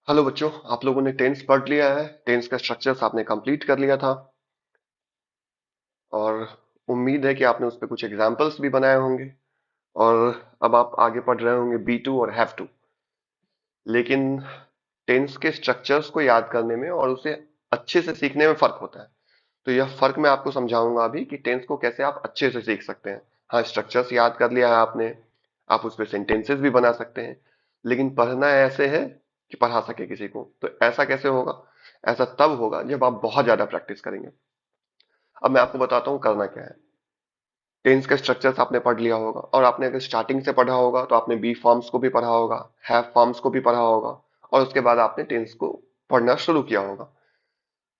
Hello बच्चों, आप लोगों ने टेंस पढ़ लिया है। टेंस का स्ट्रक्चर्स आपने कंप्लीट कर लिया था और उम्मीद है कि आपने उस पर कुछ एग्जाम्पल्स भी बनाए होंगे। और अब आप आगे पढ़ रहे होंगे बी टू और हैव टू। लेकिन टेंस के स्ट्रक्चर्स को याद करने में और उसे अच्छे से सीखने में फर्क होता है। तो यह फर्क मैं आपको समझाऊंगा अभी कि टेंस को कैसे आप अच्छे से सीख सकते हैं। हाँ, स्ट्रक्चर्स याद कर लिया है आपने, आप उस पर सेंटेंसेस भी बना सकते हैं, लेकिन पढ़ना ऐसे है कि पढ़ा सके किसी को। तो ऐसा कैसे होगा? ऐसा तब होगा जब आप बहुत ज्यादा प्रैक्टिस करेंगे। अब मैं आपको बताता हूँ करना क्या है। टेंस का स्ट्रक्चर्स आपने पढ़ लिया होगा, और आपने अगर स्टार्टिंग से पढ़ा होगा तो आपने बी फॉर्म्स को भी पढ़ा होगा, हैव फॉर्म्स को भी पढ़ा होगा, और उसके बाद आपने टेंस को पढ़ना शुरू किया होगा।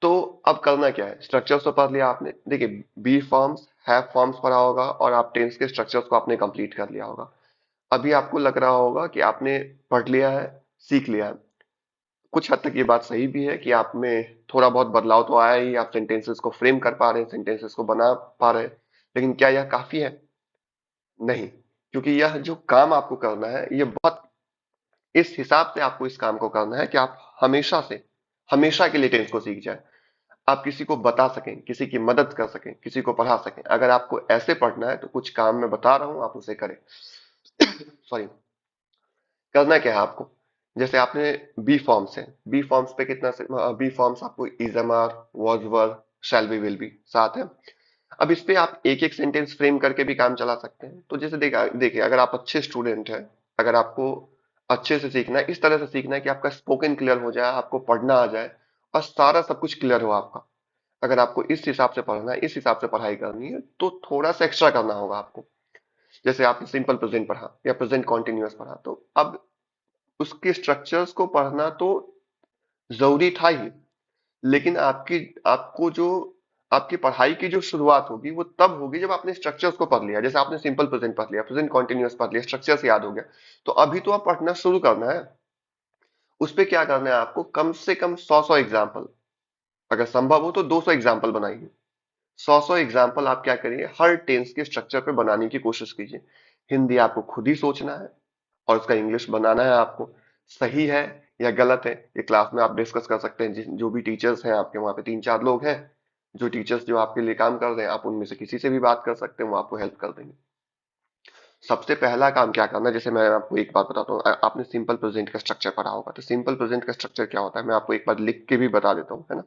तो अब करना क्या है? स्ट्रक्चर्स तो पढ़ लिया आपने। देखिए, बी फॉर्म्स, हैव फॉर्म्स पढ़ा होगा और आप टेंस के स्ट्रक्चर्स को आपने कंप्लीट कर लिया होगा। अभी आपको लग रहा होगा कि आपने पढ़ लिया है, सीख लिया है। कुछ हद तक ये बात सही भी है कि आप में थोड़ा बहुत बदलाव तो आया ही, आप सेंटेंसेस को फ्रेम कर पा रहे हैं, सेंटेंसेस को बना पा रहे हैं। लेकिन क्या यह काफी है? नहीं। क्योंकि यह जो काम आपको करना है, ये बहुत इस हिसाब से आपको इस काम को करना है कि आप हमेशा से हमेशा के लिए टेंस को सीख जाए। आप किसी को बता सकें, किसी की मदद कर सकें, किसी को पढ़ा सकें। अगर आपको ऐसे पढ़ना है तो कुछ काम मैं बता रहा हूं, आप उसे करें। सॉरी। करना क्या है आपको? जैसे आपने बी फॉर्म्स है, बी फॉर्म्स पे कितना से बी फॉर्म्स आपको is am are, was were, shall be, will be साथ है। अब इस पे आप एक एक सेंटेंस फ्रेम करके भी काम चला सकते हैं। तो जैसे देखा देखिए, अगर आप अच्छे स्टूडेंट हैं, अगर आपको अच्छे से सीखना है, इस तरह से सीखना है कि आपका स्पोकन क्लियर हो जाए, आपको पढ़ना आ जाए और सारा सब कुछ क्लियर हो आपका। अगर आपको इस हिसाब से पढ़ना है, इस हिसाब से पढ़ाई करनी है, तो थोड़ा सा एक्स्ट्रा करना होगा आपको। जैसे आपने सिंपल प्रेजेंट पढ़ा या प्रेजेंट कॉन्टिन्यूअस पढ़ा, तो अब उसके स्ट्रक्चर्स को पढ़ना तो जरूरी था ही। लेकिन आपकी आपको जो आपकी पढ़ाई की जो शुरुआत होगी वो तब होगी जब आपने स्ट्रक्चर्स को पढ़ लिया। जैसे आपने सिंपल प्रेजेंट पढ़ लिया, प्रेजेंट कॉन्टिन्यूअस पढ़ लिया, स्ट्रक्चर्स याद हो गया। तो अभी तो आप पढ़ना शुरू करना है। उस पे क्या करना है आपको? कम से कम 100 एग्जाम्पल, अगर संभव हो तो 200 एग्जाम्पल बनाइए। 100 एग्जाम्पल आप क्या करिए, हर टेंस के स्ट्रक्चर पे बनाने की कोशिश कीजिए। हिंदी आपको खुद ही सोचना है और उसका इंग्लिश बनाना है आपको। सही है या गलत है, ये क्लास में आप डिस्कस कर सकते हैं। जो भी टीचर्स हैं आपके वहाँ पे, 3-4 लोग हैं जो टीचर्स जो आपके लिए काम कर रहे हैं, आप उनमें से किसी से भी बात कर सकते हैं, वो आपको हेल्प कर देंगे। सबसे पहला काम क्या करना है, जैसे मैं आपको एक बात बताता हूँ। आपने सिंपल प्रेजेंट का स्ट्रक्चर पढ़ा होगा, तो सिंपल प्रेजेंट का स्ट्रक्चर क्या होता है मैं आपको एक बार लिख के भी बता देता हूँ, है ना।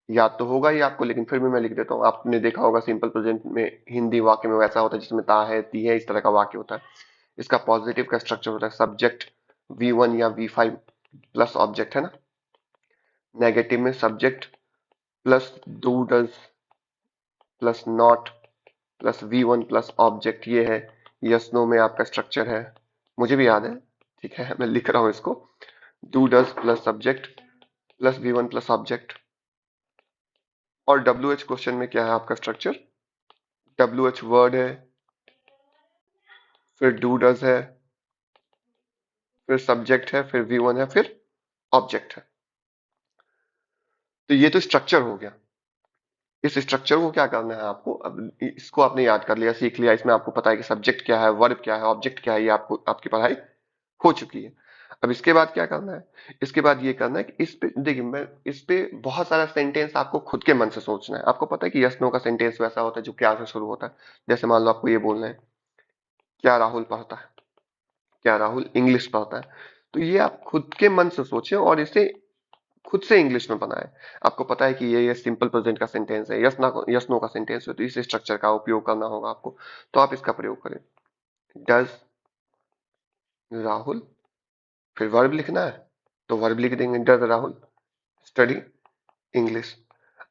याद तो होगा ही आपको, लेकिन फिर भी मैं लिख देता हूँ। आपने देखा होगा सिंपल प्रेजेंट में हिंदी वाक्य में वैसा होता है जिसमें ता है, ती है, इस तरह का वाक्य होता है। इसका पॉजिटिव का स्ट्रक्चर होता है सब्जेक्ट V1 या V5 प्लस ऑब्जेक्ट, है ना। नेगेटिव में subject plus do does plus not plus V1 plus object, ये है। यस नो में आपका स्ट्रक्चर है, मुझे भी याद है। ठीक है, मैं लिख रहा हूँ इसको। Do does plus subject plus V1 plus object. और WH क्वेश्चन में क्या है आपका स्ट्रक्चर? WH वर्ड है, फिर डू डज है, फिर सब्जेक्ट है, फिर V1 है, फिर ऑब्जेक्ट है। तो ये तो स्ट्रक्चर हो गया। इस स्ट्रक्चर को क्या करना है आपको? अब इसको आपने याद कर लिया, सीख लिया, इसमें आपको पता है कि सब्जेक्ट क्या है, वर्ब क्या है, ऑब्जेक्ट क्या है, ये आपको आपकी पढ़ाई हो चुकी है। अब इसके बाद क्या करना है? इसके बाद ये करना है कि इस पे देखिए, मैं इस पे बहुत सारा सेंटेंस आपको खुद के मन से सोचना है। आपको पता है कि यस नो का सेंटेंस वैसा होता है जो क्या से शुरू होता है। जैसे मान लो आपको ये बोलना है, क्या राहुल पढ़ता है, क्या राहुल इंग्लिश पढ़ता है। तो ये आप खुद के मन से सोचें और इसे खुद से इंग्लिश में बनाएं। आपको पता है कि ये सिंपल प्रेजेंट का सेंटेंस है, यस नो का सेंटेंस है, तो इस स्ट्रक्चर का उपयोग करना होगा आपको। तो आप इसका प्रयोग करें। डज राहुल, फिर वर्ब लिखना है, तो वर्ब लिख देंगे, डज राहुल स्टडी इंग्लिश।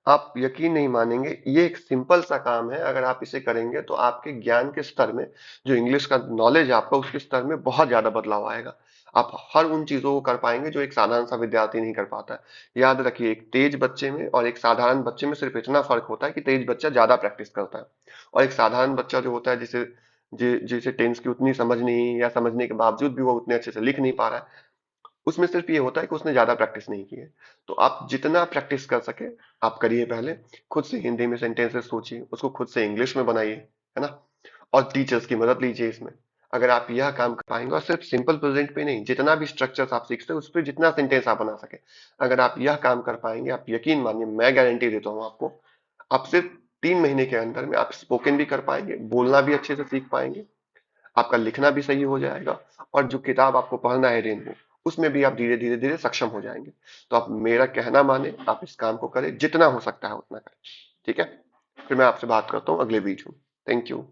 आप यकीन नहीं मानेंगे, ये एक सिंपल सा काम है। अगर आप इसे करेंगे तो आपके ज्ञान के स्तर में, जो इंग्लिश का नॉलेज है आपका, उसके स्तर में बहुत ज्यादा बदलाव आएगा। आप हर उन चीजों को कर पाएंगे जो एक साधारण सा विद्यार्थी नहीं कर पाता है। याद रखिए, एक तेज बच्चे में और एक साधारण बच्चे में सिर्फ इतना फर्क होता है कि तेज बच्चा ज्यादा प्रैक्टिस करता है, और एक साधारण बच्चा जो होता है, जिसे टेंस की उतनी समझ नहीं, या समझने के बावजूद भी वो उतने अच्छे से लिख नहीं पा रहा है, उसमें सिर्फ ये होता है कि उसने ज्यादा प्रैक्टिस नहीं की है। तो आप जितना प्रैक्टिस कर सके आप करिए। पहले खुद से हिंदी में सेंटेंसेस सोचिए, उसको खुद से इंग्लिश में बनाइए, है ना। और टीचर्स की मदद लीजिए इसमें। अगर आप यह काम कर पाएंगे, और सिर्फ सिंपल प्रेजेंट पे नहीं, जितना भी स्ट्रक्चर्स आप सीखते हैं उस पर जितना सेंटेंस आप बना सके, अगर आप यह काम कर पाएंगे, आप यकीन मानिए, मैं गारंटी देता हूँ आपको, आप सिर्फ 3 महीने के अंदर में आप स्पोकन भी कर पाएंगे, बोलना भी अच्छे से सीख पाएंगे, आपका लिखना भी सही हो जाएगा, और जो किताब आपको पढ़ना है रेनबो, उसमें भी आप धीरे धीरे धीरे सक्षम हो जाएंगे। तो आप मेरा कहना माने, आप इस काम को करें, जितना हो सकता है उतना करें। ठीक है, फिर मैं आपसे बात करता हूँ अगले वीडियो में। Thank you.